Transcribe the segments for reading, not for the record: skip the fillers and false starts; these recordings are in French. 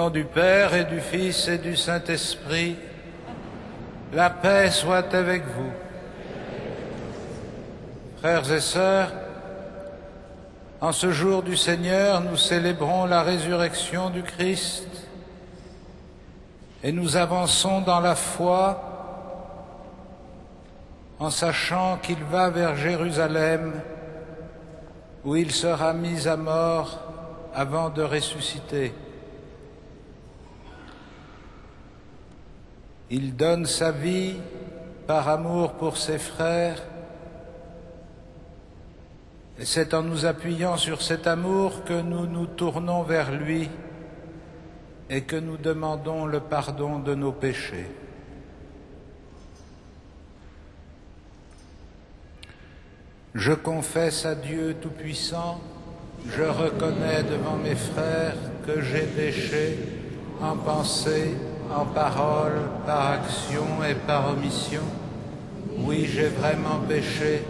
nom du Père et du Fils et du Saint-Esprit, la paix soit avec vous. Frères et sœurs, en ce jour du Seigneur, nous célébrons la résurrection du Christ et nous avançons dans la foi en sachant qu'il va vers Jérusalem où il sera mis à mort avant de ressusciter. Il donne sa vie par amour pour ses frères, et c'est en nous appuyant sur cet amour que nous nous tournons vers lui et que nous demandons le pardon de nos péchés. Je confesse à Dieu Tout-Puissant, je reconnais devant mes frères que j'ai péché en pensée, en parole, par action et par omission. Oui, j'ai vraiment péché.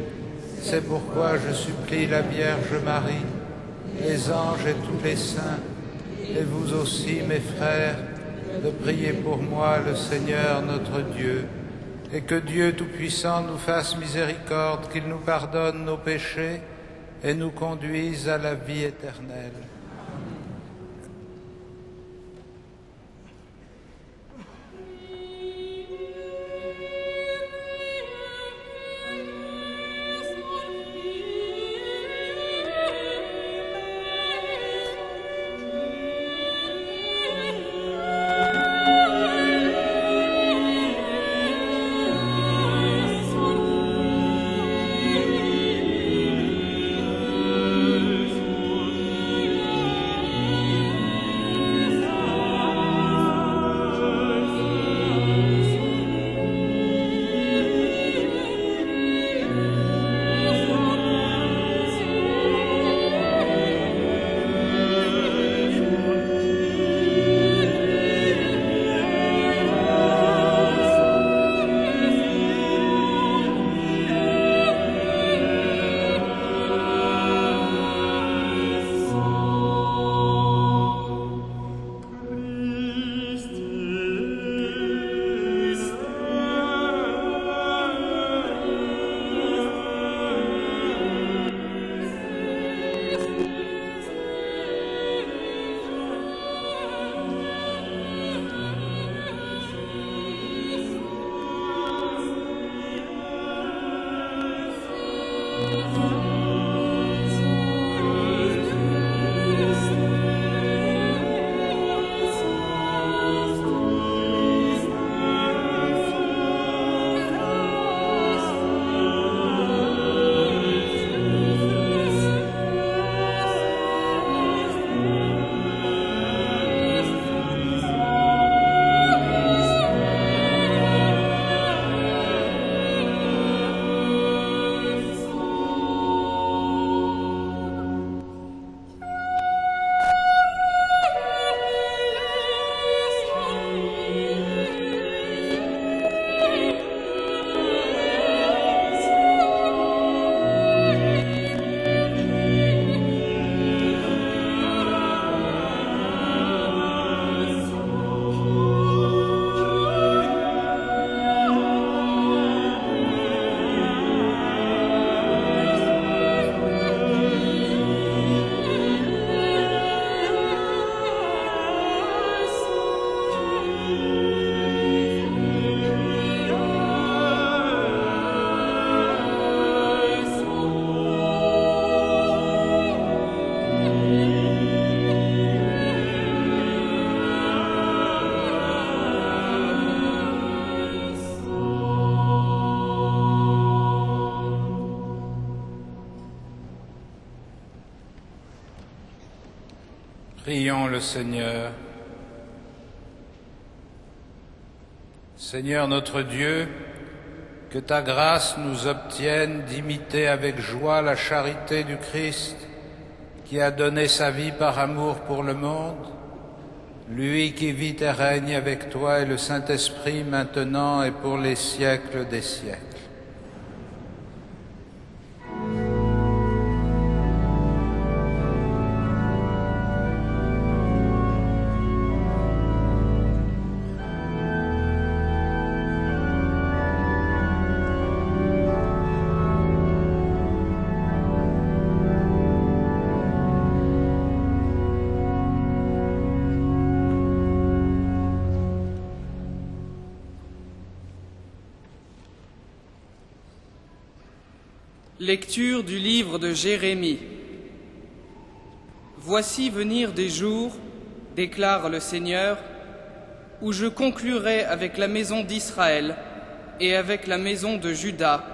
C'est pourquoi je supplie la Vierge Marie, les anges et tous les saints, et vous aussi, mes frères, de prier pour moi le Seigneur notre Dieu, et que Dieu Tout-Puissant nous fasse miséricorde, qu'il nous pardonne nos péchés et nous conduise à la vie éternelle. Prions le Seigneur. Seigneur notre Dieu, que ta grâce nous obtienne d'imiter avec joie la charité du Christ qui a donné sa vie par amour pour le monde, lui qui vit et règne avec toi et le Saint-Esprit maintenant et pour les siècles des siècles. Lecture du livre de Jérémie. Voici venir des jours, déclare le Seigneur, où je conclurai avec la maison d'Israël et avec la maison de Juda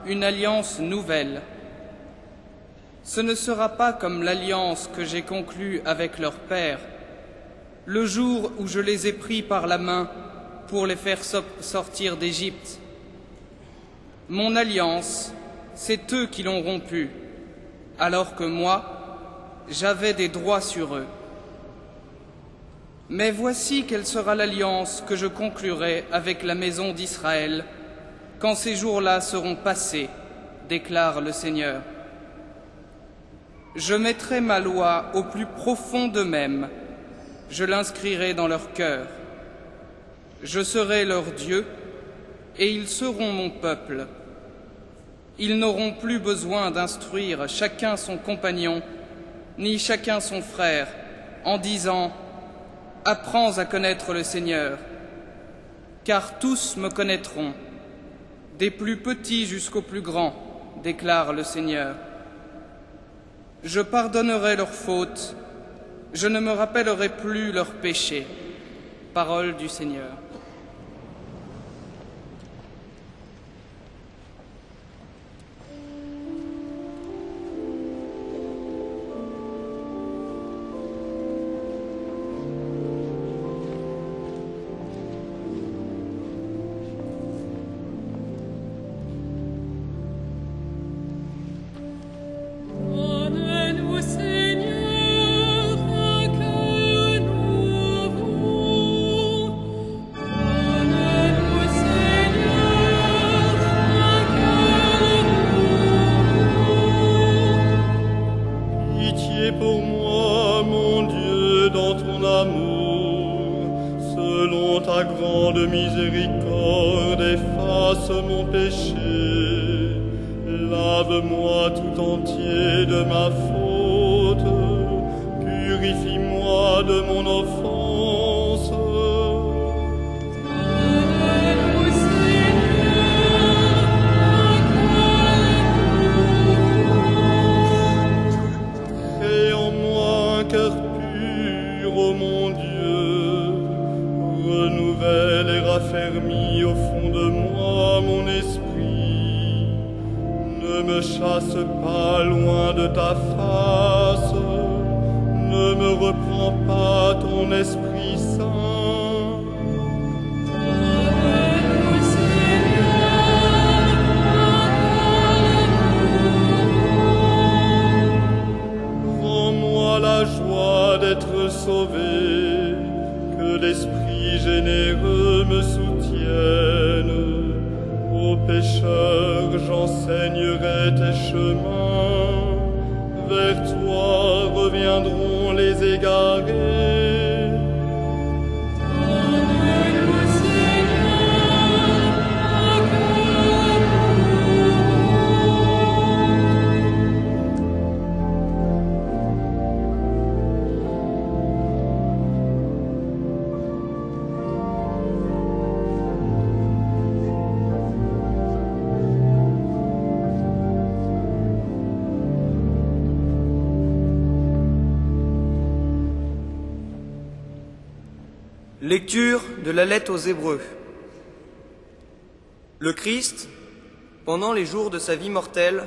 une alliance nouvelle. Ce ne sera pas comme l'alliance que j'ai conclue avec leur père, le jour où je les ai pris par la main pour les faire sortir d'Égypte. Mon alliance, c'est eux qui l'ont rompue, alors que moi, j'avais des droits sur eux. Mais voici quelle sera l'alliance que je conclurai avec la maison d'Israël quand ces jours-là seront passés, déclare le Seigneur. Je mettrai ma loi au plus profond d'eux-mêmes, je l'inscrirai dans leur cœur. Je serai leur Dieu, et ils seront mon peuple. Ils n'auront plus besoin d'instruire chacun son compagnon, ni chacun son frère, en disant « Apprends à connaître le Seigneur », car tous me connaîtront, des plus petits jusqu'aux plus grands, déclare le Seigneur. Je pardonnerai leurs fautes, je ne me rappellerai plus leurs péchés. Parole du Seigneur. Miséricorde, efface mon péché, lave-moi tout entier de ma faute, purifie-moi de mon offense. Crée en moi un cœur pur, ô mon Dieu, renouvelle et raffermis au fond de moi mon esprit. Ne me chasse pas loin de ta face, ne me reprends pas ton Esprit Saint. Rends-moi la joie d'être sauvé, que l'Esprit généreux me soutienne. Aux pécheurs, j'enseignerai tes chemins. Vers toi reviendront les égarés. Lecture de la lettre aux Hébreux. Le Christ, pendant les jours de sa vie mortelle,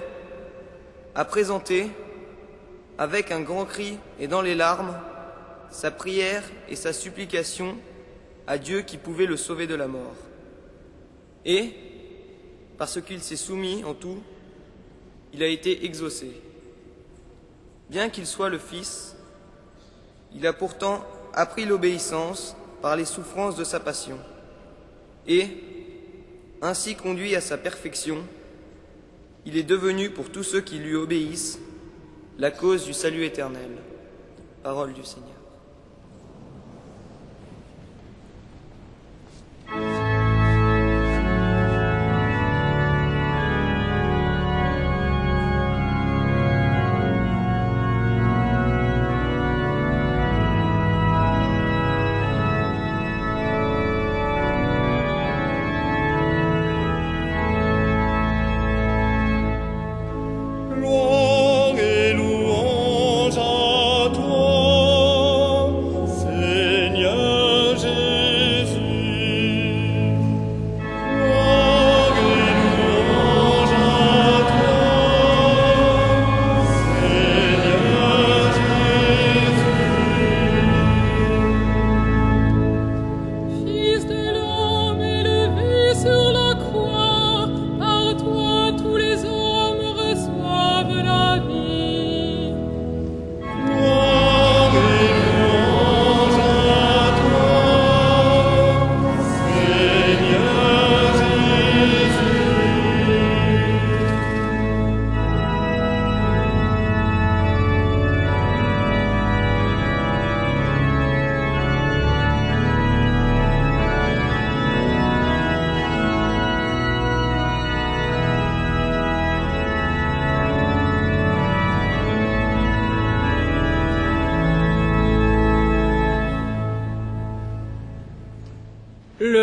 a présenté, avec un grand cri et dans les larmes, sa prière et sa supplication à Dieu qui pouvait le sauver de la mort. Et, parce qu'il s'est soumis en tout, il a été exaucé. Bien qu'il soit le Fils, il a pourtant appris l'obéissance par les souffrances de sa passion, et, ainsi conduit à sa perfection, il est devenu pour tous ceux qui lui obéissent la cause du salut éternel. Parole du Seigneur.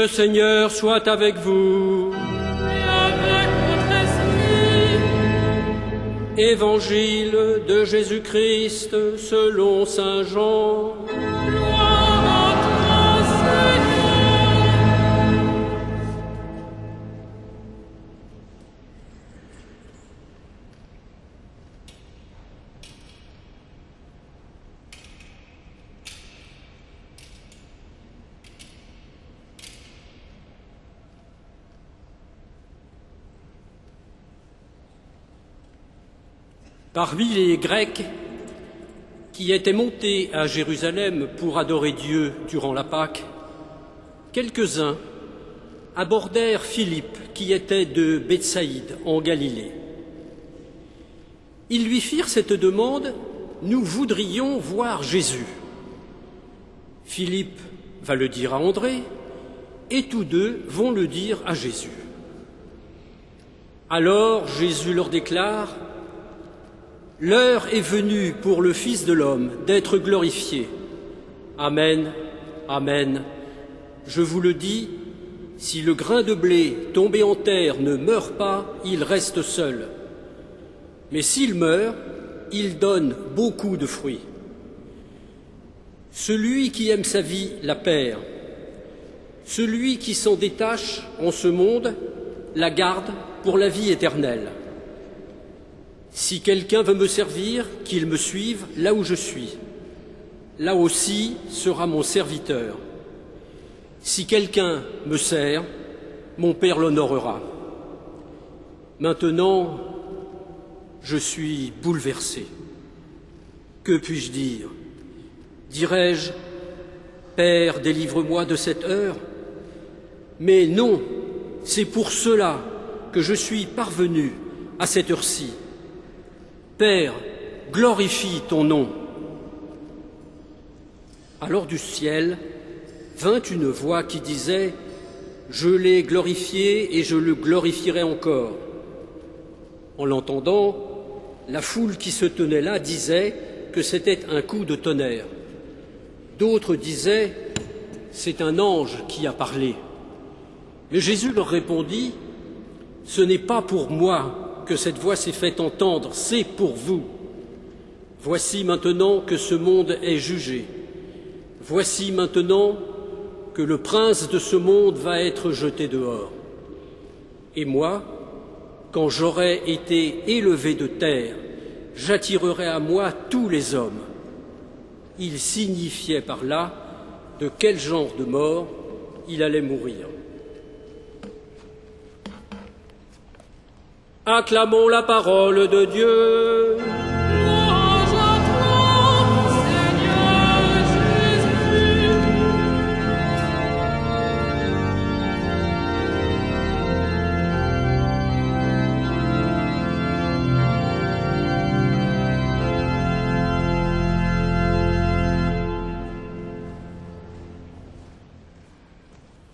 Le Seigneur soit avec vous. Et avec votre esprit. Évangile de Jésus-Christ selon saint Jean. Gloire à toi, Seigneur. Parmi les Grecs qui étaient montés à Jérusalem pour adorer Dieu durant la Pâque, quelques-uns abordèrent Philippe, qui était de Bethsaïde, en Galilée. Ils lui firent cette demande: « Nous voudrions voir Jésus. » Philippe va le dire à André, et tous deux vont le dire à Jésus. Alors Jésus leur déclare: « L'heure est venue pour le Fils de l'homme d'être glorifié. Amen, amen. Je vous le dis, si le grain de blé tombé en terre ne meurt pas, il reste seul. Mais s'il meurt, il donne beaucoup de fruits. Celui qui aime sa vie la perd. Celui qui s'en détache en ce monde la garde pour la vie éternelle. Si quelqu'un veut me servir, qu'il me suive là où je suis. Là aussi sera mon serviteur. Si quelqu'un me sert, mon Père l'honorera. Maintenant, je suis bouleversé. Que puis-je dire? Dirais-je: Père, délivre-moi de cette heure? Mais non, c'est pour cela que je suis parvenu à cette heure-ci. Père, glorifie ton nom. Alors du ciel vint une voix qui disait: Je l'ai glorifié et je le glorifierai encore. En l'entendant, la foule qui se tenait là disait que c'était un coup de tonnerre. D'autres disaient: C'est un ange qui a parlé. Mais Jésus leur répondit: Ce n'est pas pour moi que cette voix s'est fait entendre, c'est pour vous. Voici maintenant que ce monde est jugé. Voici maintenant que le prince de ce monde va être jeté dehors. Et moi, quand j'aurai été élevé de terre, j'attirerai à moi tous les hommes. Il signifiait par là de quel genre de mort il allait mourir. Acclamons la parole de Dieu. Louange à toi, Seigneur Jésus.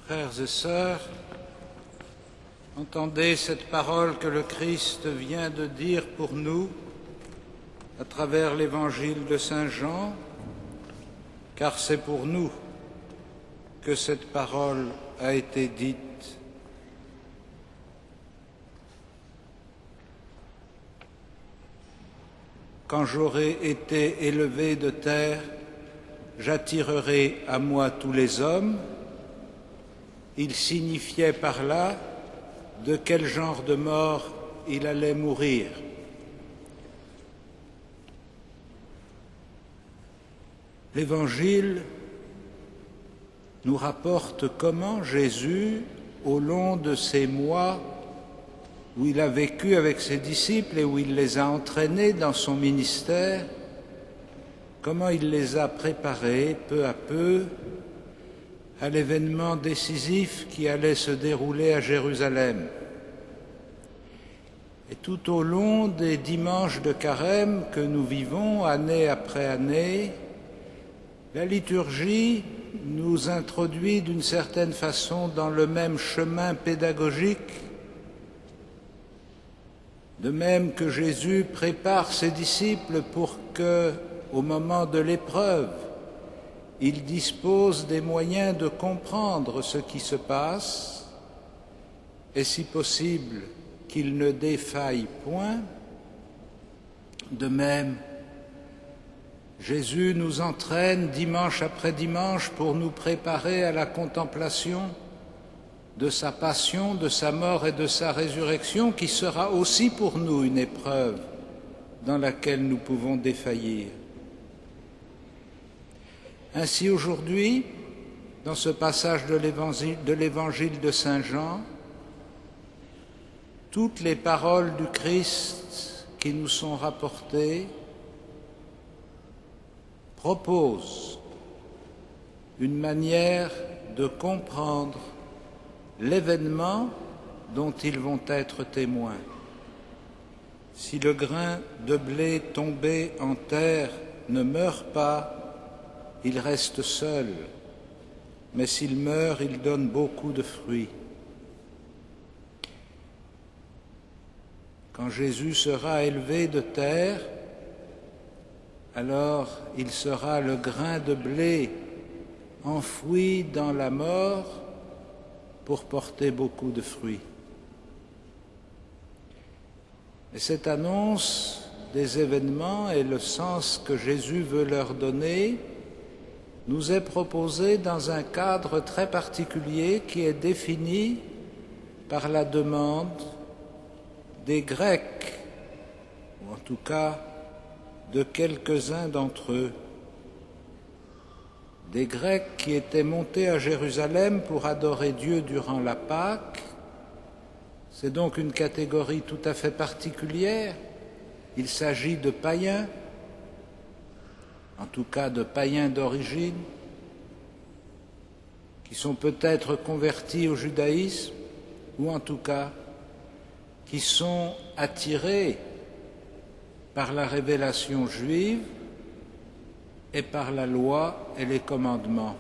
Frères et sœurs, entendez cette parole que le Christ vient de dire pour nous à travers l'évangile de Saint Jean, car c'est pour nous que cette parole a été dite. Quand j'aurai été élevé de terre, j'attirerai à moi tous les hommes. Il signifiait par là de quel genre de mort il allait mourir. L'Évangile nous rapporte comment Jésus, au long de ces mois où il a vécu avec ses disciples et où il les a entraînés dans son ministère, comment il les a préparés peu à peu à l'événement décisif qui allait se dérouler à Jérusalem. Et tout au long des dimanches de carême que nous vivons année après année, la liturgie nous introduit d'une certaine façon dans le même chemin pédagogique, de même que Jésus prépare ses disciples pour que, au moment de l'épreuve, il dispose des moyens de comprendre ce qui se passe et, si possible, qu'il ne défaille point. De même, Jésus nous entraîne dimanche après dimanche pour nous préparer à la contemplation de sa passion, de sa mort et de sa résurrection, qui sera aussi pour nous une épreuve dans laquelle nous pouvons défaillir. Ainsi aujourd'hui, dans ce passage de l'évangile de Saint Jean, toutes les paroles du Christ qui nous sont rapportées proposent une manière de comprendre l'événement dont ils vont être témoins. Si le grain de blé tombé en terre ne meurt pas, il reste seul, mais s'il meurt, il donne beaucoup de fruits. Quand Jésus sera élevé de terre, alors il sera le grain de blé enfoui dans la mort pour porter beaucoup de fruits. Et cette annonce des événements et le sens que Jésus veut leur donner nous est proposée dans un cadre très particulier qui est défini par la demande des Grecs, ou en tout cas de quelques-uns d'entre eux, des Grecs qui étaient montés à Jérusalem pour adorer Dieu durant la Pâque. C'est donc une catégorie tout à fait particulière. Il s'agit de païens, en tout cas de païens d'origine, qui sont peut-être convertis au judaïsme, ou en tout cas qui sont attirés par la révélation juive et par la loi et les commandements,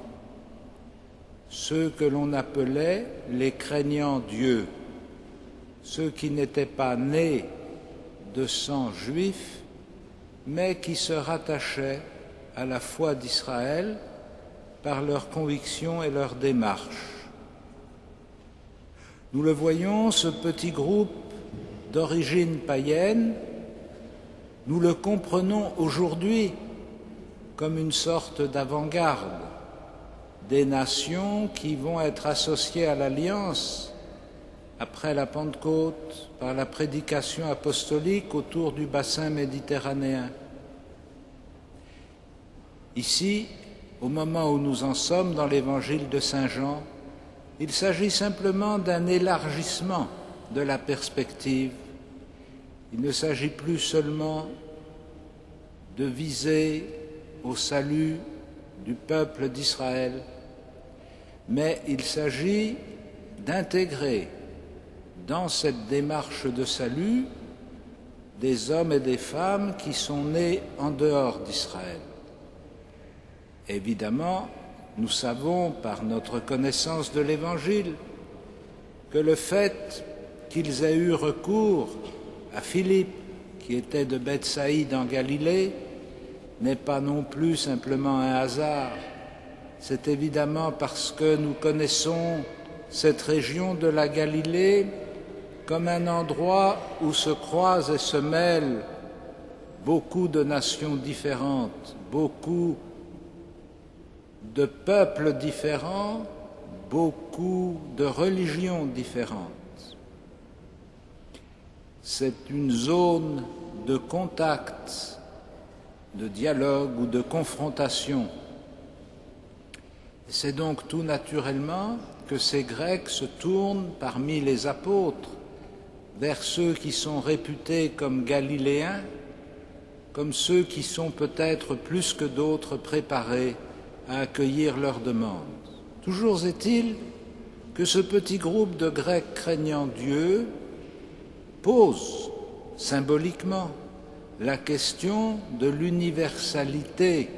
ceux que l'on appelait les craignants Dieu, ceux qui n'étaient pas nés de sang juif, mais qui se rattachaient à la foi d'Israël par leur conviction et leur démarche. Nous le voyons, ce petit groupe d'origine païenne, nous le comprenons aujourd'hui comme une sorte d'avant-garde des nations qui vont être associées à l'Alliance après la Pentecôte par la prédication apostolique autour du bassin méditerranéen. Ici, au moment où nous en sommes dans l'évangile de Saint Jean, il s'agit simplement d'un élargissement de la perspective. Il ne s'agit plus seulement de viser au salut du peuple d'Israël, mais il s'agit d'intégrer dans cette démarche de salut des hommes et des femmes qui sont nés en dehors d'Israël. Évidemment, nous savons par notre connaissance de l'Évangile que le fait qu'ils aient eu recours à Philippe, qui était de Bethsaïde en Galilée, n'est pas non plus simplement un hasard. C'est évidemment parce que nous connaissons cette région de la Galilée comme un endroit où se croisent et se mêlent beaucoup de nations différentes, beaucoup de peuples différents, beaucoup de religions différentes. C'est une zone de contact, de dialogue ou de confrontation. C'est donc tout naturellement que ces Grecs se tournent parmi les apôtres vers ceux qui sont réputés comme galiléens, comme ceux qui sont peut-être plus que d'autres préparés à accueillir leurs demandes. Toujours est-il que ce petit groupe de Grecs craignant Dieu pose symboliquement la question de l'universalité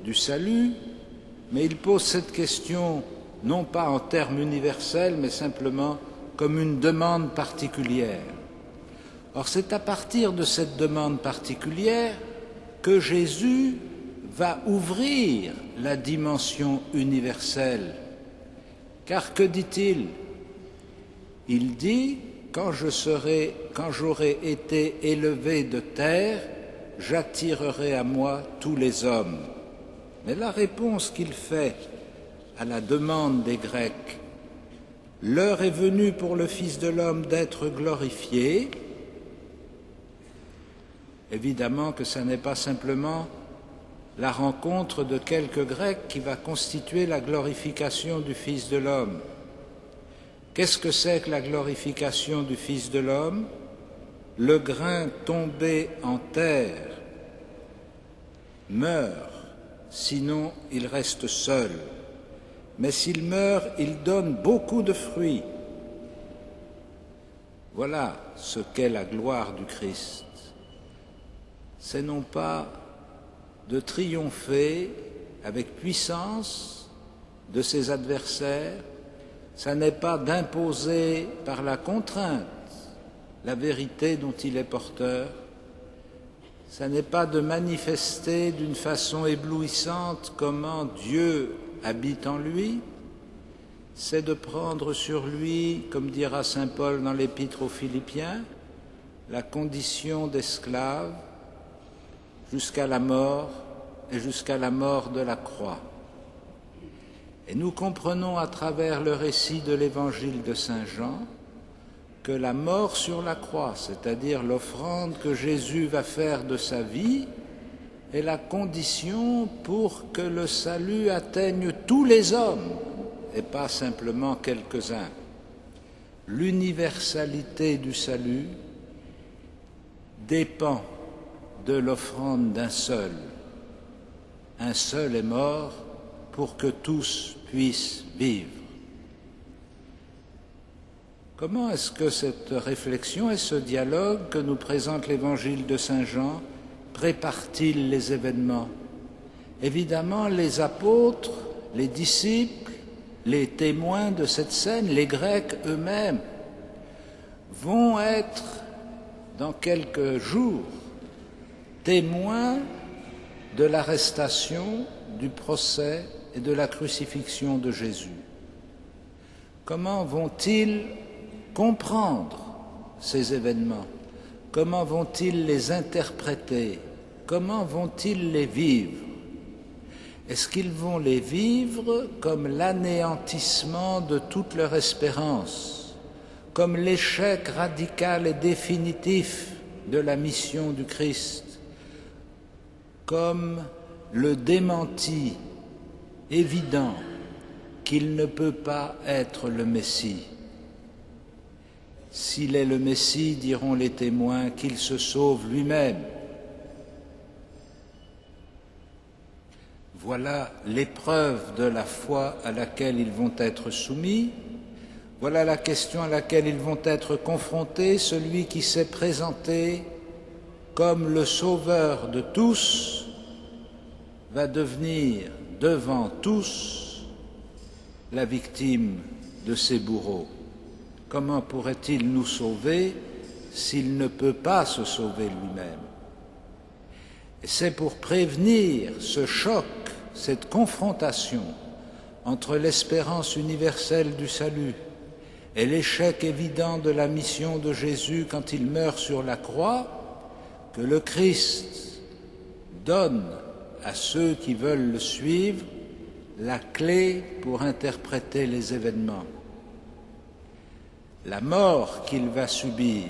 du salut, mais il pose cette question non pas en termes universels, mais simplement comme une demande particulière. Or, c'est à partir de cette demande particulière que Jésus va ouvrir la dimension universelle. Car que dit-il? Il dit, quand j'aurai été élevé de terre, j'attirerai à moi tous les hommes. Mais la réponse qu'il fait à la demande des Grecs, l'heure est venue pour le Fils de l'homme d'être glorifié, évidemment que ce n'est pas simplement la rencontre de quelques Grecs qui va constituer la glorification du Fils de l'homme. Qu'est-ce que c'est que la glorification du Fils de l'homme? Le grain tombé en terre meurt, sinon il reste seul. Mais s'il meurt, il donne beaucoup de fruits. Voilà ce qu'est la gloire du Christ. C'est non pas de triompher avec puissance de ses adversaires, ça n'est pas d'imposer par la contrainte la vérité dont il est porteur, ça n'est pas de manifester d'une façon éblouissante comment Dieu habite en lui, c'est de prendre sur lui, comme dira saint Paul dans l'Épître aux Philippiens, la condition d'esclave jusqu'à la mort et jusqu'à la mort de la croix. Et nous comprenons à travers le récit de l'évangile de saint Jean que la mort sur la croix, c'est-à-dire l'offrande que Jésus va faire de sa vie, est la condition pour que le salut atteigne tous les hommes et pas simplement quelques-uns. L'universalité du salut dépend de l'offrande d'un seul. Un seul est mort pour que tous puissent vivre. Comment est-ce que cette réflexion et ce dialogue que nous présente l'évangile de saint Jean prépare-t-il les événements? Évidemment, les apôtres, les disciples, les témoins de cette scène, les Grecs eux-mêmes, vont être, dans quelques jours, témoins de l'arrestation, du procès et de la crucifixion de Jésus. Comment vont-ils comprendre ces événements? Comment vont-ils les interpréter? Comment vont-ils les vivre? Est-ce qu'ils vont les vivre comme l'anéantissement de toute leur espérance, comme l'échec radical et définitif de la mission du Christ, comme le démenti évident qu'il ne peut pas être le Messie? S'il est le Messie, diront les témoins, qu'il se sauve lui-même. Voilà l'épreuve de la foi à laquelle ils vont être soumis. Voilà la question à laquelle ils vont être confrontés, celui qui s'est présenté comme le sauveur de tous va devenir devant tous la victime de ses bourreaux. Comment pourrait-il nous sauver s'il ne peut pas se sauver lui-même? Et c'est pour prévenir ce choc, cette confrontation entre l'espérance universelle du salut et l'échec évident de la mission de Jésus quand il meurt sur la croix, que le Christ donne à ceux qui veulent le suivre la clé pour interpréter les événements. La mort qu'il va subir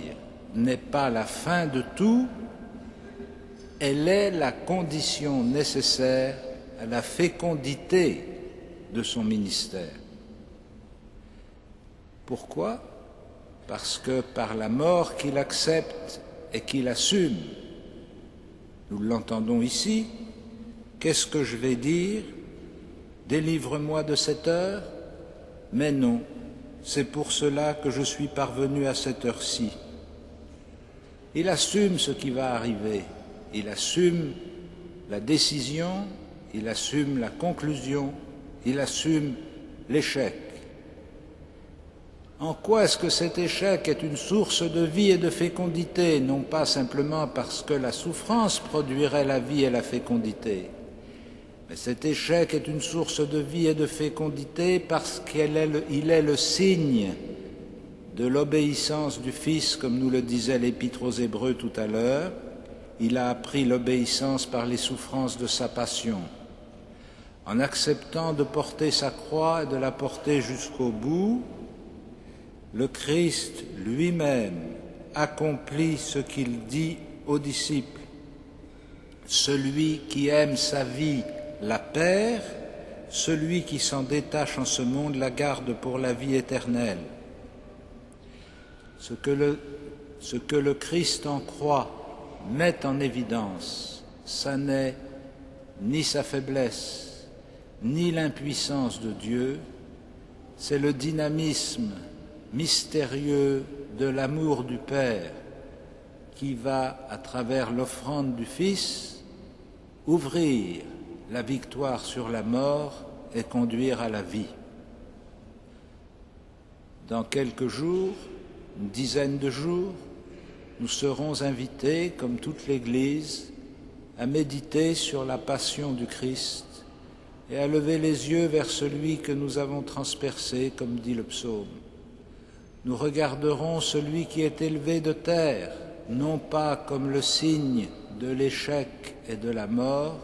n'est pas la fin de tout, elle est la condition nécessaire à la fécondité de son ministère. Pourquoi? Parce que par la mort qu'il accepte et qu'il assume, nous l'entendons ici, qu'est-ce que je vais dire? Délivre-moi de cette heure? Mais non, c'est pour cela que je suis parvenu à cette heure-ci. Il assume ce qui va arriver, il assume la décision, il assume la conclusion, il assume l'échec. En quoi est-ce que cet échec est une source de vie et de fécondité? Non pas simplement parce que la souffrance produirait la vie et la fécondité, Mais cet échec est une source de vie et de fécondité parce qu'il est le signe de l'obéissance du Fils, comme nous le disait l'Épître aux Hébreux tout à l'heure. Il a appris l'obéissance par les souffrances de sa passion. En acceptant de porter sa croix et de la porter jusqu'au bout, le Christ lui-même accomplit ce qu'il dit aux disciples. Celui qui aime sa vie la perd, celui qui s'en détache en ce monde la garde pour la vie éternelle. Ce que le Christ en croix met en évidence, ça n'est ni sa faiblesse, ni l'impuissance de Dieu, c'est le dynamisme mystérieux de l'amour du Père qui va, à travers l'offrande du Fils, ouvrir la victoire sur la mort et conduire à la vie. Dans quelques jours, une dizaine de jours, nous serons invités, comme toute l'Église, à méditer sur la passion du Christ et à lever les yeux vers celui que nous avons transpercé, comme dit le psaume. Nous regarderons celui qui est élevé de terre, non pas comme le signe de l'échec et de la mort,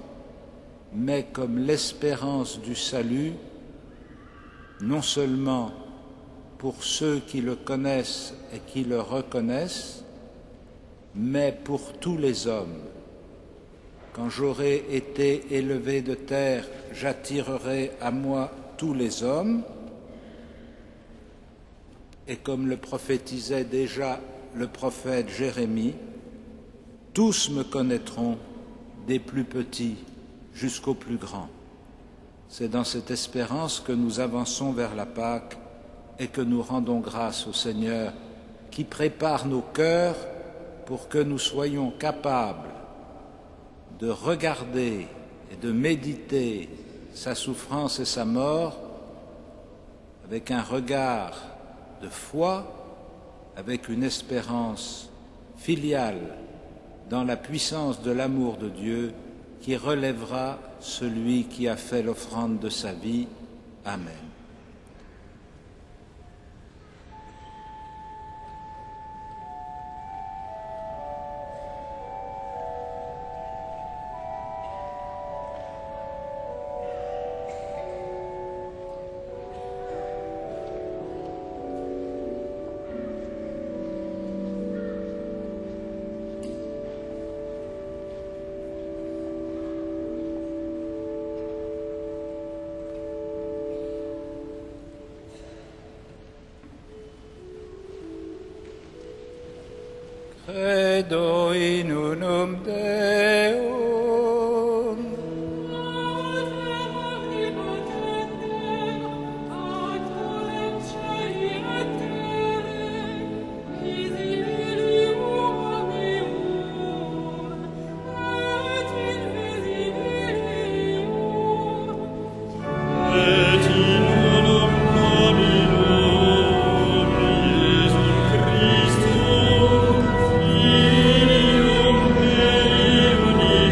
mais comme l'espérance du salut, non seulement pour ceux qui le connaissent et qui le reconnaissent, mais pour tous les hommes. Quand j'aurai été élevé de terre, j'attirerai à moi tous les hommes, et comme le prophétisait déjà le prophète Jérémie, tous me connaîtront, des plus petits jusqu'aux plus grands. C'est dans cette espérance que nous avançons vers la Pâque et que nous rendons grâce au Seigneur qui prépare nos cœurs pour que nous soyons capables de regarder et de méditer sa souffrance et sa mort avec un regard de foi, avec une espérance filiale dans la puissance de l'amour de Dieu qui relèvera celui qui a fait l'offrande de sa vie. Amen. Credo in unum Deum, et in unum Dominum Iesum Christum, Filium Dei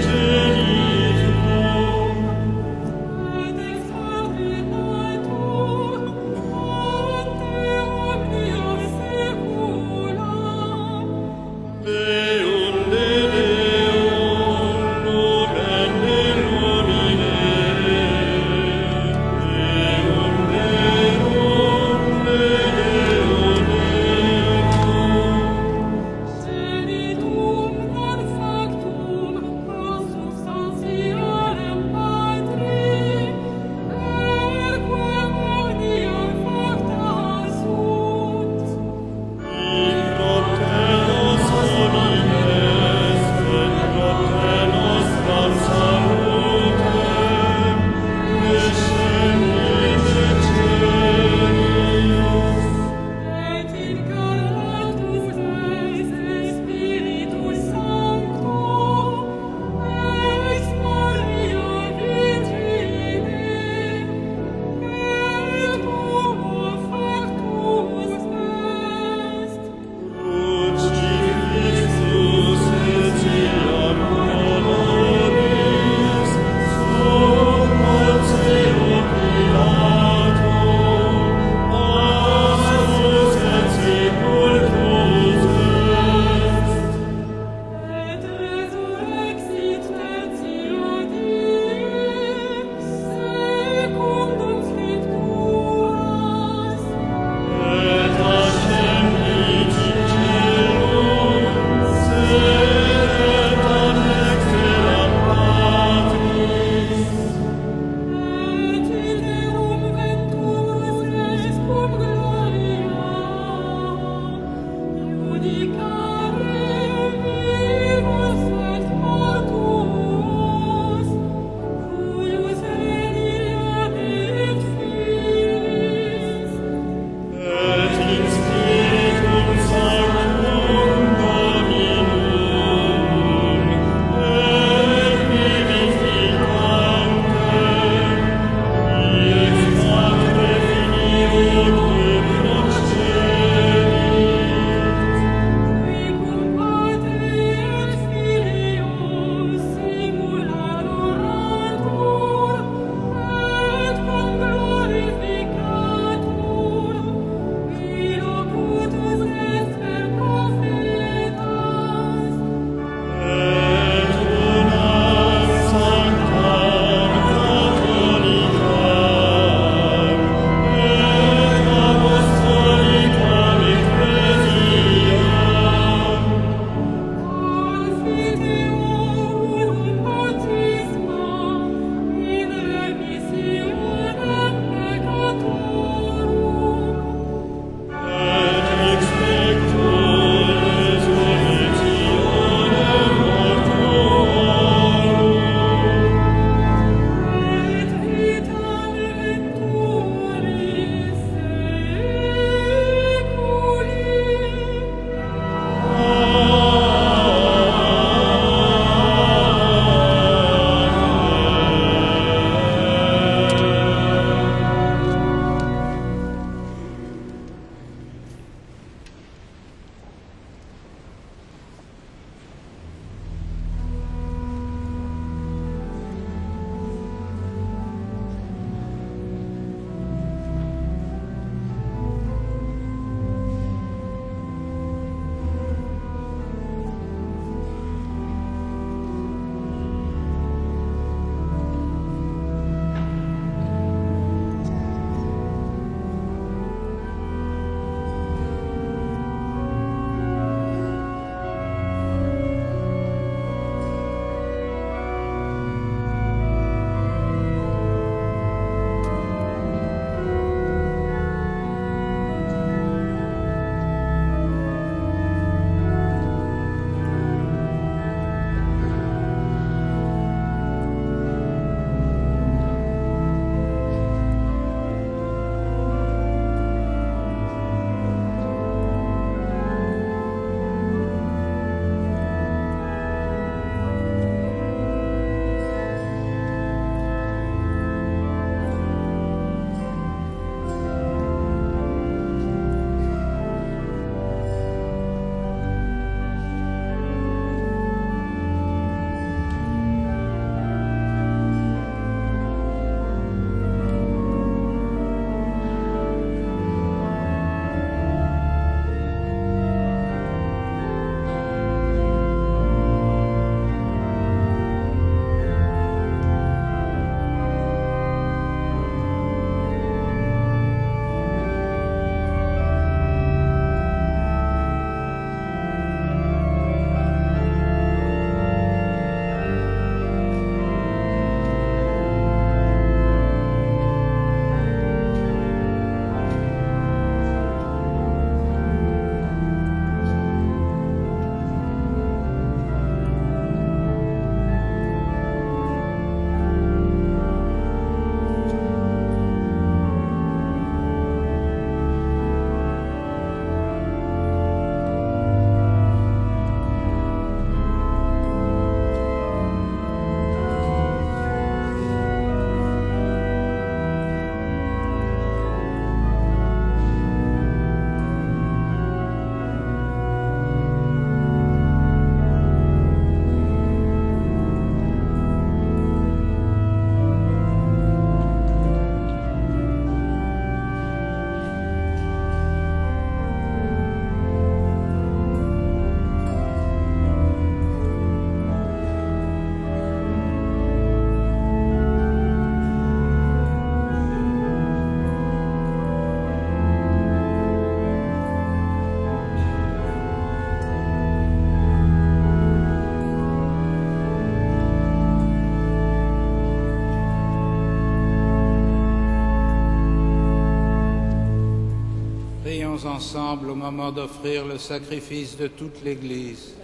prions ensemble au moment d'offrir le sacrifice de toute l'Église.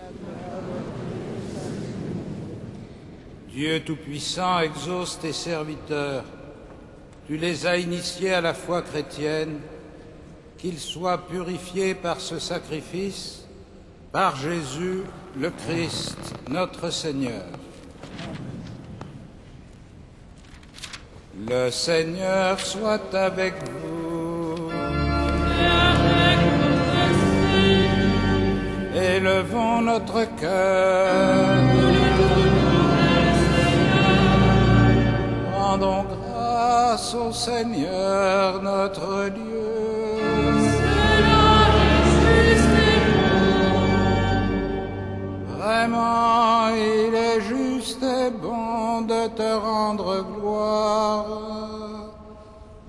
Dieu Tout-Puissant, exauce tes serviteurs. Tu les as initiés à la foi chrétienne, qu'ils soient purifiés par ce sacrifice, par Jésus le Christ, notre Seigneur. Le Seigneur soit avec vous. Élevons notre cœur. Rendons grâce au Seigneur notre Dieu. Vraiment, il est juste et bon de te rendre gloire,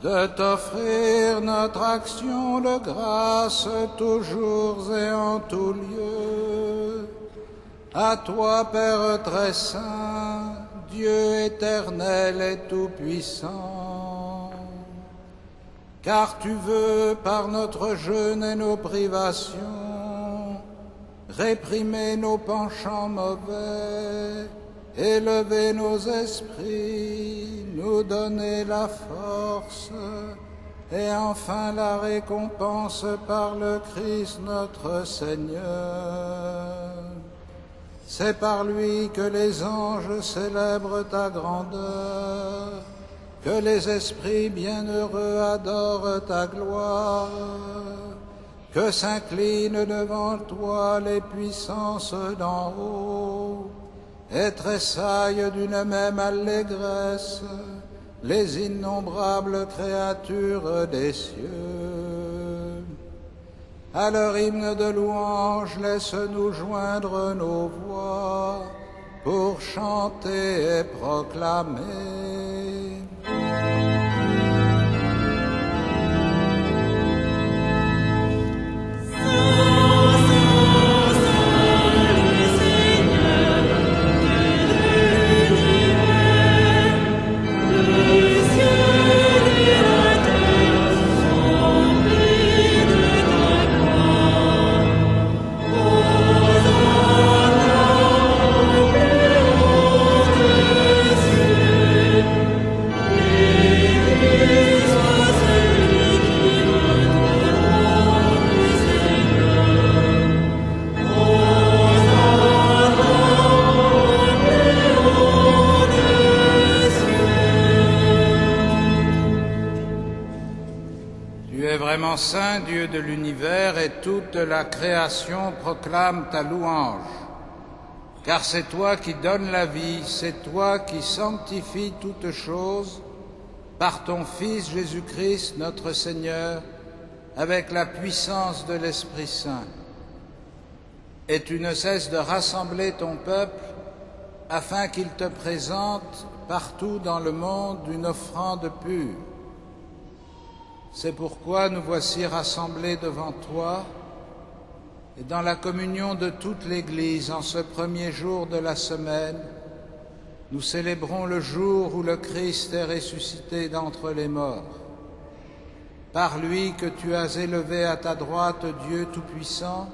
de t'offrir notre action de grâce toujours et en tout lieu. À toi, Père très saint, Dieu éternel et tout-puissant, car tu veux, par notre jeûne et nos privations, réprimer nos penchants mauvais, élever nos esprits, nous donner la force et enfin la récompense par le Christ notre Seigneur. C'est par lui que les anges célèbrent ta grandeur, que les esprits bienheureux adorent ta gloire, que s'inclinent devant toi les puissances d'en haut, et tressaillent d'une même allégresse les innombrables créatures des cieux. À leur hymne de louange, laisse-nous joindre nos voix pour chanter et proclamer. Saint Dieu de l'univers, et toute la création proclame ta louange. Car c'est toi qui donnes la vie, c'est toi qui sanctifies toutes choses par ton Fils Jésus-Christ notre Seigneur, avec la puissance de l'Esprit Saint. Et tu ne cesses de rassembler ton peuple afin qu'il te présente partout dans le monde une offrande pure. C'est pourquoi nous voici rassemblés devant toi et dans la communion de toute l'Église en ce premier jour de la semaine, nous célébrons le jour où le Christ est ressuscité d'entre les morts. Par lui que tu as élevé à ta droite, Dieu Tout-Puissant,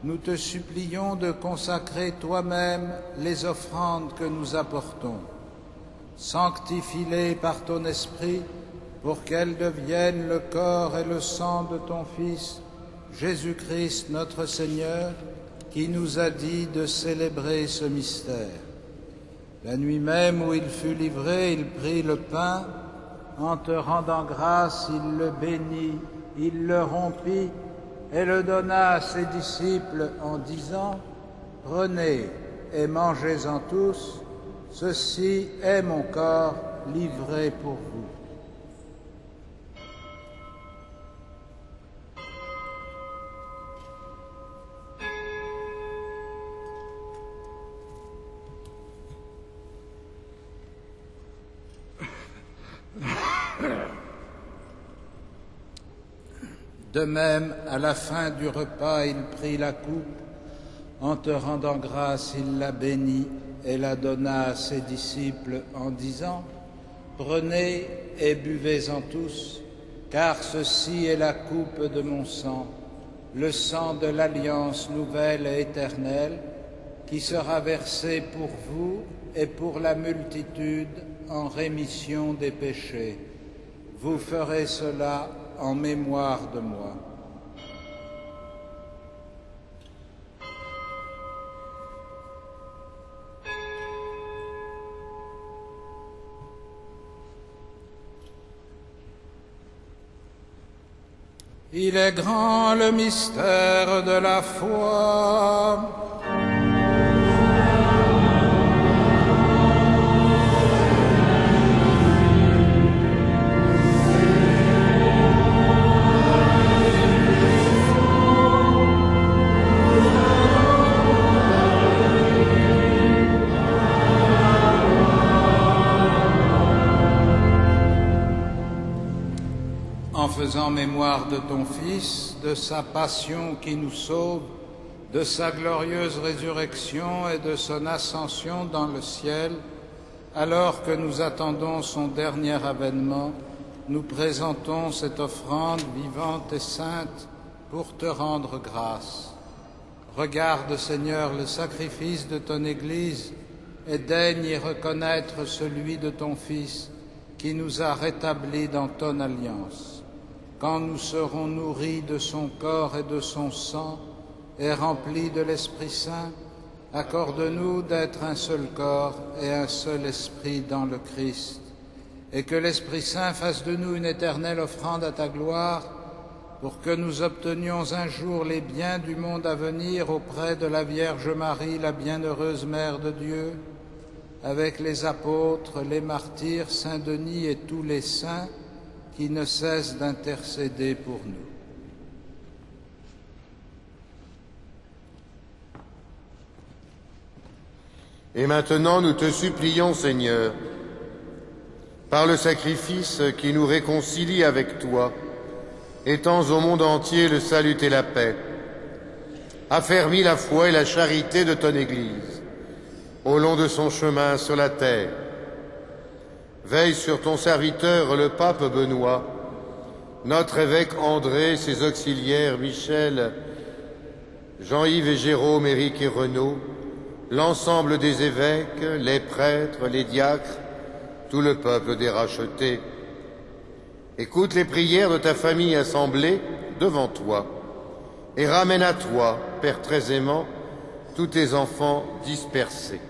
nous te supplions de consacrer toi-même les offrandes que nous apportons. Sanctifie-les par ton Esprit, pour qu'elles deviennent le corps et le sang de ton Fils, Jésus-Christ notre Seigneur, qui nous a dit de célébrer ce mystère. La nuit même où il fut livré, il prit le pain, en te rendant grâce, il le bénit, il le rompit et le donna à ses disciples en disant : « Prenez et mangez-en tous, ceci est mon corps livré pour vous. » De même, à la fin du repas, il prit la coupe. En te rendant grâce, il la bénit et la donna à ses disciples en disant : « Prenez et buvez-en tous. car ceci est la coupe de mon sang, le sang de l'alliance nouvelle et éternelle, qui sera versé pour vous et pour la multitude en rémission des péchés. Vous ferez cela en mémoire de moi. Il est grand le mystère de la foi. En faisant mémoire de ton Fils, de sa passion qui nous sauve, de sa glorieuse résurrection et de son ascension dans le ciel, alors que nous attendons son dernier avènement, nous présentons cette offrande vivante et sainte pour te rendre grâce. Regarde, Seigneur, le sacrifice de ton Église et daigne y reconnaître celui de ton Fils qui nous a rétablis dans ton alliance. Quand nous serons nourris de son corps et de son sang et remplis de l'Esprit Saint, accorde-nous d'être un seul corps et un seul esprit dans le Christ, et que l'Esprit Saint fasse de nous une éternelle offrande à ta gloire, pour que nous obtenions un jour les biens du monde à venir auprès de la Vierge Marie, la bienheureuse Mère de Dieu, avec les apôtres, les martyrs, Saint Denis et tous les saints, qui ne cesse d'intercéder pour nous. Et maintenant, nous te supplions, Seigneur, par le sacrifice qui nous réconcilie avec toi, étends au monde entier le salut et la paix. Affermis la foi et la charité de ton Église au long de son chemin sur la terre. Veille sur ton serviteur, le pape Benoît, notre évêque André, ses auxiliaires Michel, Jean-Yves et Jérôme, Éric et Renaud, l'ensemble des évêques, les prêtres, les diacres, tout le peuple des rachetés. Écoute les prières de ta famille assemblée devant toi et ramène à toi, Père très aimant, tous tes enfants dispersés.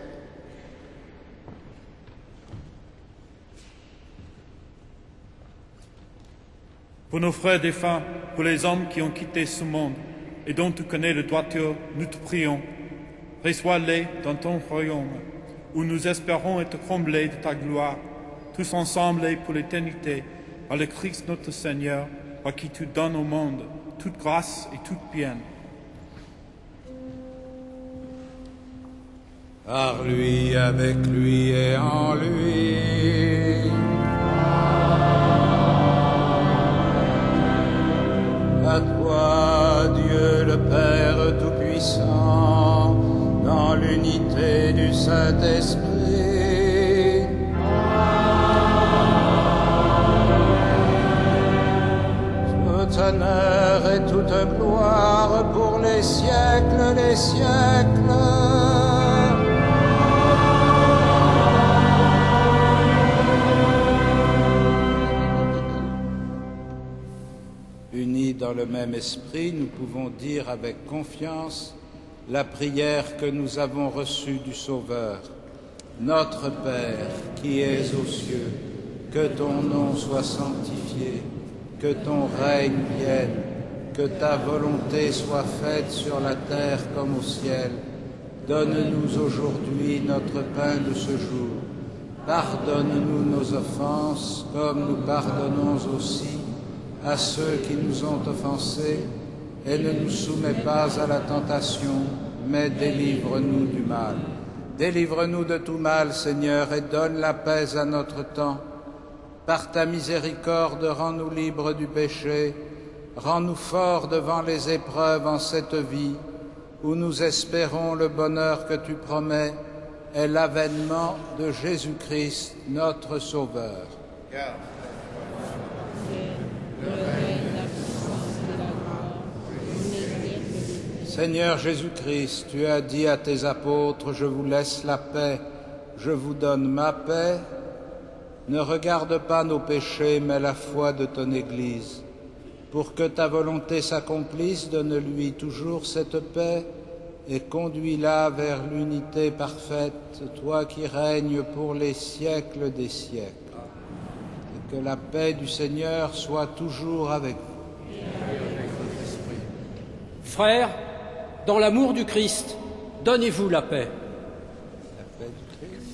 Pour nos frères défunts, pour les hommes qui ont quitté ce monde et dont tu connais le droiture, nous te prions. Reçois-les dans ton royaume, où nous espérons être comblés de ta gloire, tous ensemble et pour l'éternité, par le Christ notre Seigneur, par qui tu donnes au monde toute grâce et toute bien. Par lui, avec lui et en lui. À toi, Dieu le Père Tout-Puissant, dans l'unité du Saint-Esprit. Tout honneur et toute gloire pour les siècles des siècles. Unis dans le même esprit, nous pouvons dire avec confiance la prière que nous avons reçue du Sauveur. Notre Père, qui es aux cieux, que ton nom soit sanctifié, que ton règne vienne, que ta volonté soit faite sur la terre comme au ciel. Donne-nous aujourd'hui notre pain de ce jour. Pardonne-nous nos offenses, comme nous pardonnons aussi à ceux qui nous ont offensés, et ne nous soumets pas à la tentation, mais délivre-nous du mal. Délivre-nous de tout mal, Seigneur, et donne la paix à notre temps. Par ta miséricorde, rends-nous libres du péché, rends-nous forts devant les épreuves en cette vie, où nous espérons le bonheur que tu promets et l'avènement de Jésus-Christ, notre Sauveur. Seigneur Jésus-Christ, tu as dit à tes apôtres, je vous laisse la paix, je vous donne ma paix. Ne regarde pas nos péchés, mais la foi de ton Église. Pour que ta volonté s'accomplisse, donne-lui toujours cette paix et conduis-la vers l'unité parfaite, toi qui règnes pour les siècles des siècles. Et que la paix du Seigneur soit toujours avec vous. Frères, dans l'amour du Christ, donnez-vous la paix. La paix du Christ.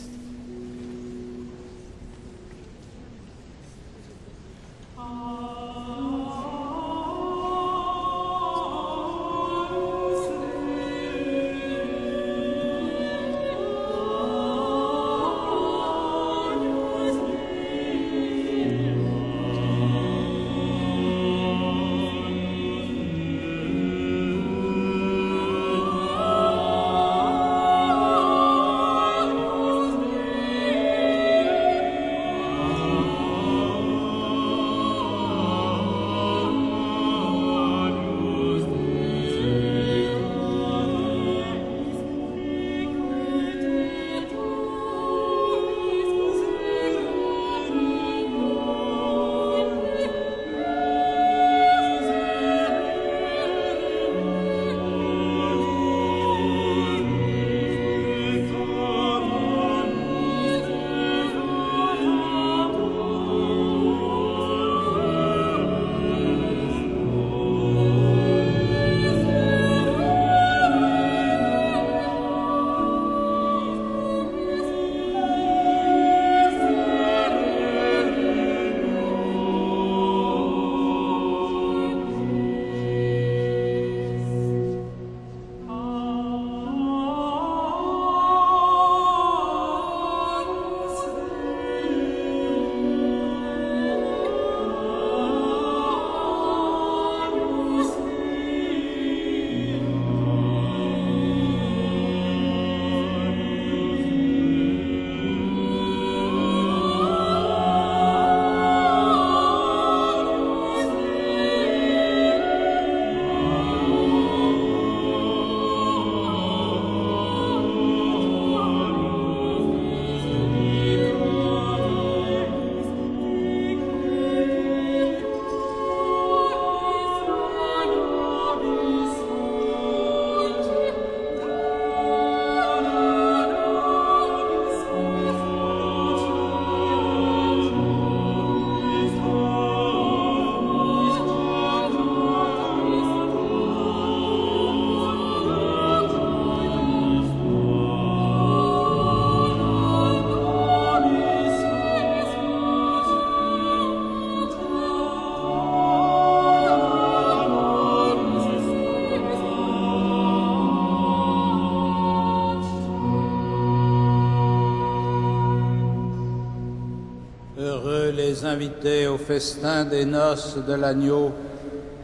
Les invités au festin des noces de l'agneau.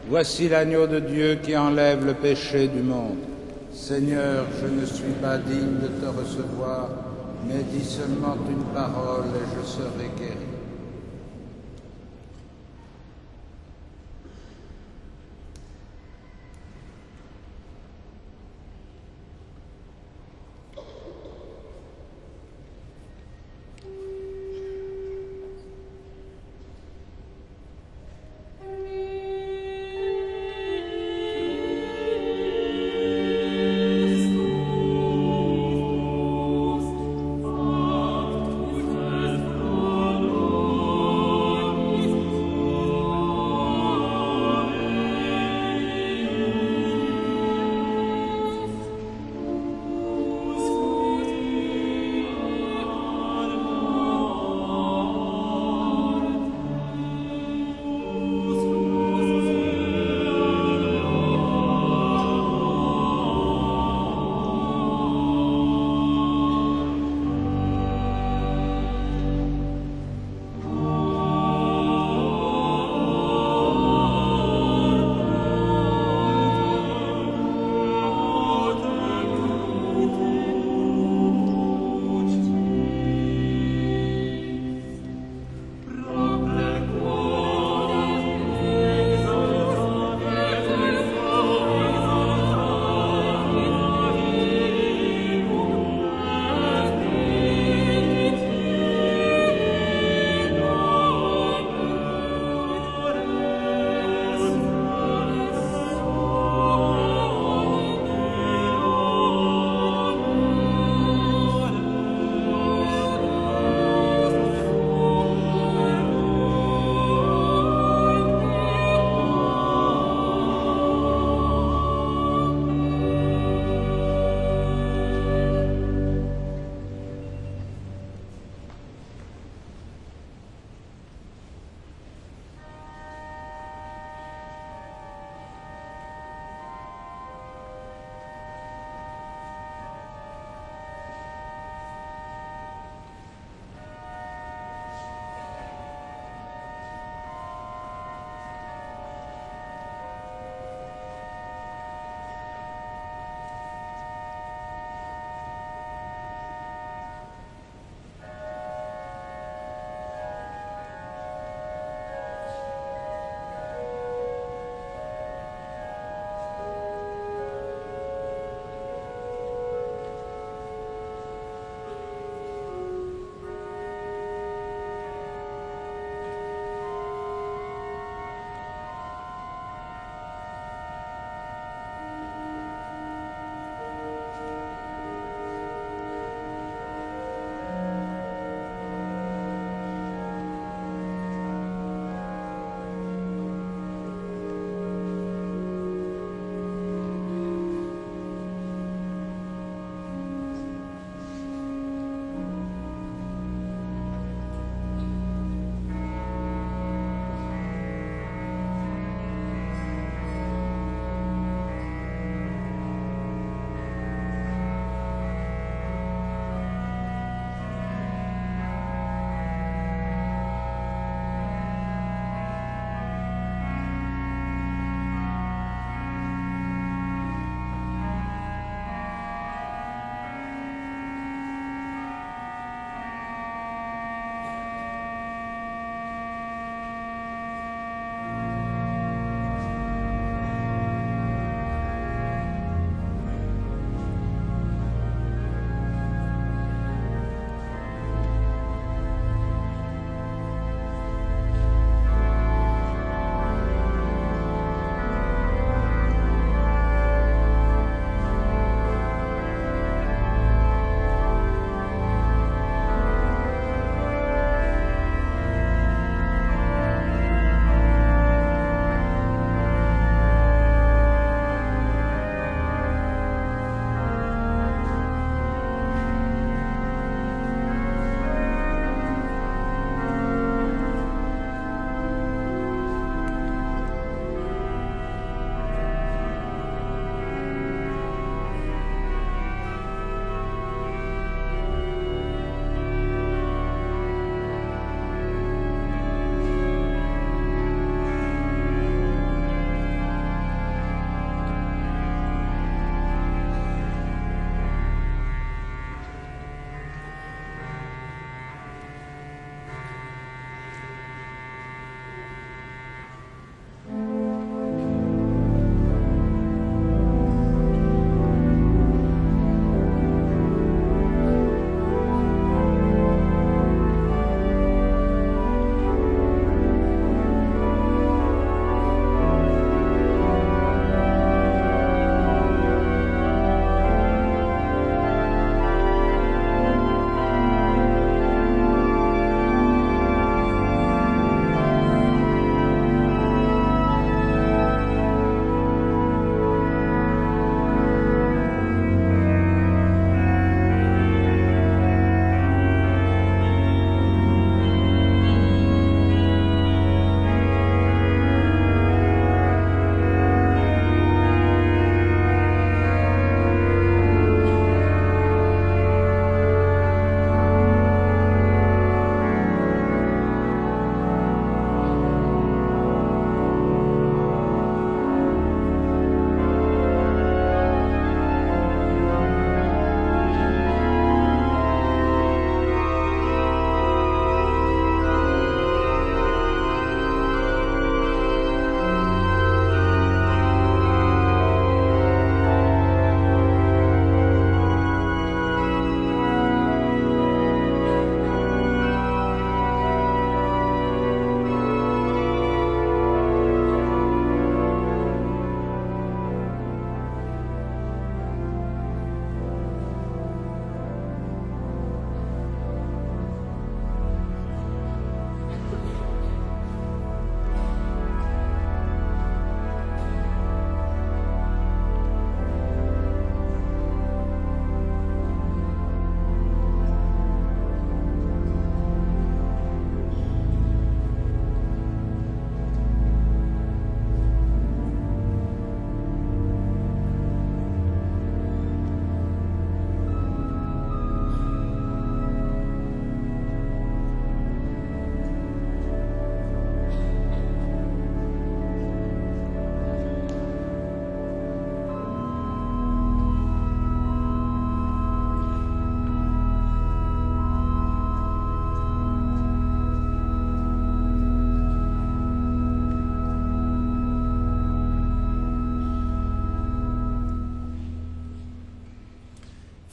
Voici l'agneau de Dieu qui enlève le péché du monde. Seigneur, je ne suis pas digne de te recevoir, mais dis seulement une parole et je serai guéri. Amen.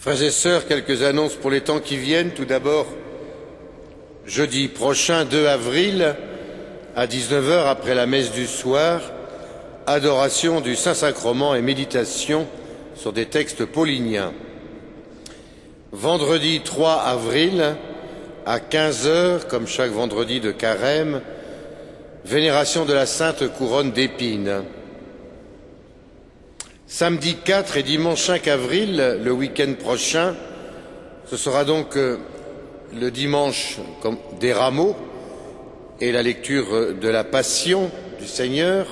Frères et sœurs, quelques annonces pour les temps qui viennent. Tout d'abord, jeudi prochain, 2 avril, à 19 h, après la messe du soir, adoration du Saint-Sacrement et méditation sur des textes pauliniens. Vendredi 3 avril, à 15 h, comme chaque vendredi de carême, vénération de la Sainte Couronne d'épines. Samedi 4 et dimanche 5 avril, le week-end prochain, ce sera donc le dimanche des rameaux et la lecture de la Passion du Seigneur,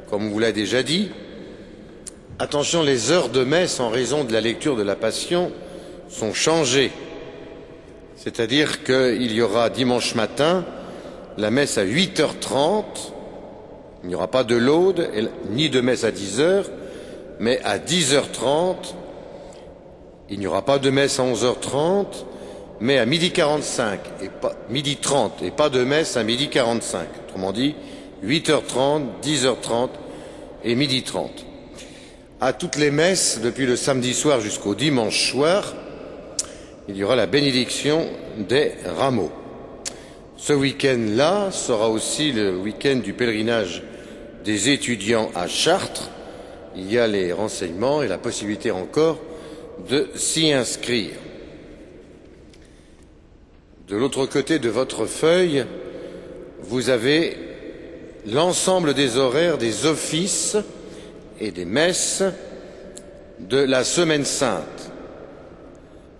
comme on vous l'a déjà dit. Attention, les heures de messe en raison de la lecture de la Passion sont changées. C'est-à-dire qu'il y aura dimanche matin la messe à 8h30, il n'y aura pas de laude ni de messe à 10 h, mais à 10h30, il n'y aura pas de messe à 11h30, mais à 12h45 et pas 12h30 et pas de messe à 12h45. Autrement dit, 8h30, 10h30 et 12h30. À toutes les messes, depuis le samedi soir jusqu'au dimanche soir, il y aura la bénédiction des rameaux. Ce week-end-là sera aussi le week-end du pèlerinage des étudiants à Chartres. Il y a les renseignements et la possibilité encore de s'y inscrire. De l'autre côté de votre feuille, vous avez l'ensemble des horaires des offices et des messes de la Semaine Sainte,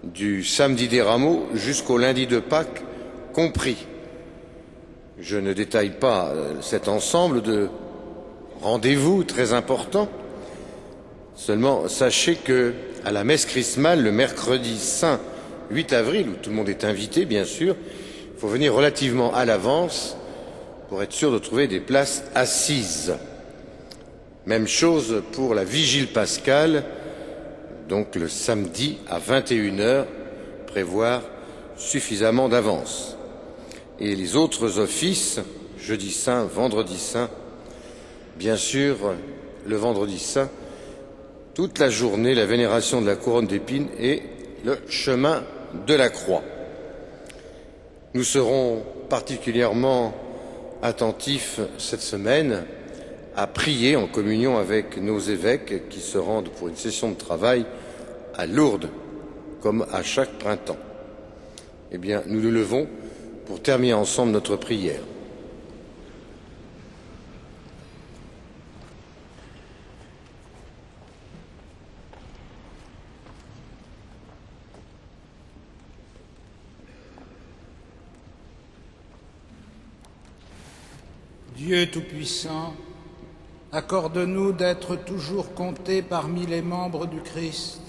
du samedi des Rameaux jusqu'au lundi de Pâques compris. Je ne détaille pas cet ensemble de rendez-vous très importants. Seulement, sachez que à la messe chrismale, le mercredi saint 8 avril, où tout le monde est invité, bien sûr, il faut venir relativement à l'avance pour être sûr de trouver des places assises. Même chose pour la vigile pascale, donc le samedi à 21 h, prévoir suffisamment d'avance. Et les autres offices, jeudi saint, vendredi saint, bien sûr, le vendredi saint, toute la journée, la vénération de la couronne d'épines et le chemin de la croix. Nous serons particulièrement attentifs cette semaine à prier en communion avec nos évêques qui se rendent pour une session de travail à Lourdes, comme à chaque printemps. Eh bien, nous nous levons pour terminer ensemble notre prière. Dieu Tout-Puissant, accorde-nous d'être toujours comptés parmi les membres du Christ,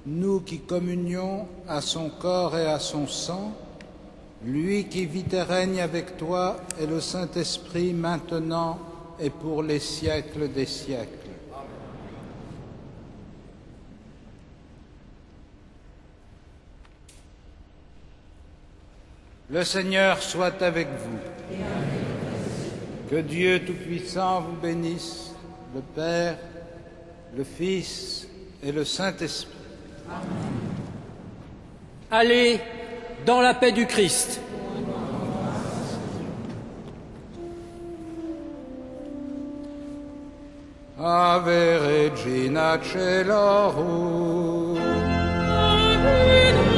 nous qui communions à son corps et à son sang, lui qui vit et règne avec toi et le Saint-Esprit maintenant et pour les siècles des siècles. Le Seigneur soit avec vous. Que Dieu Tout-Puissant vous bénisse, le Père, le Fils et le Saint-Esprit. Allez dans la paix du Christ. Ave Regina Caelorum. Ave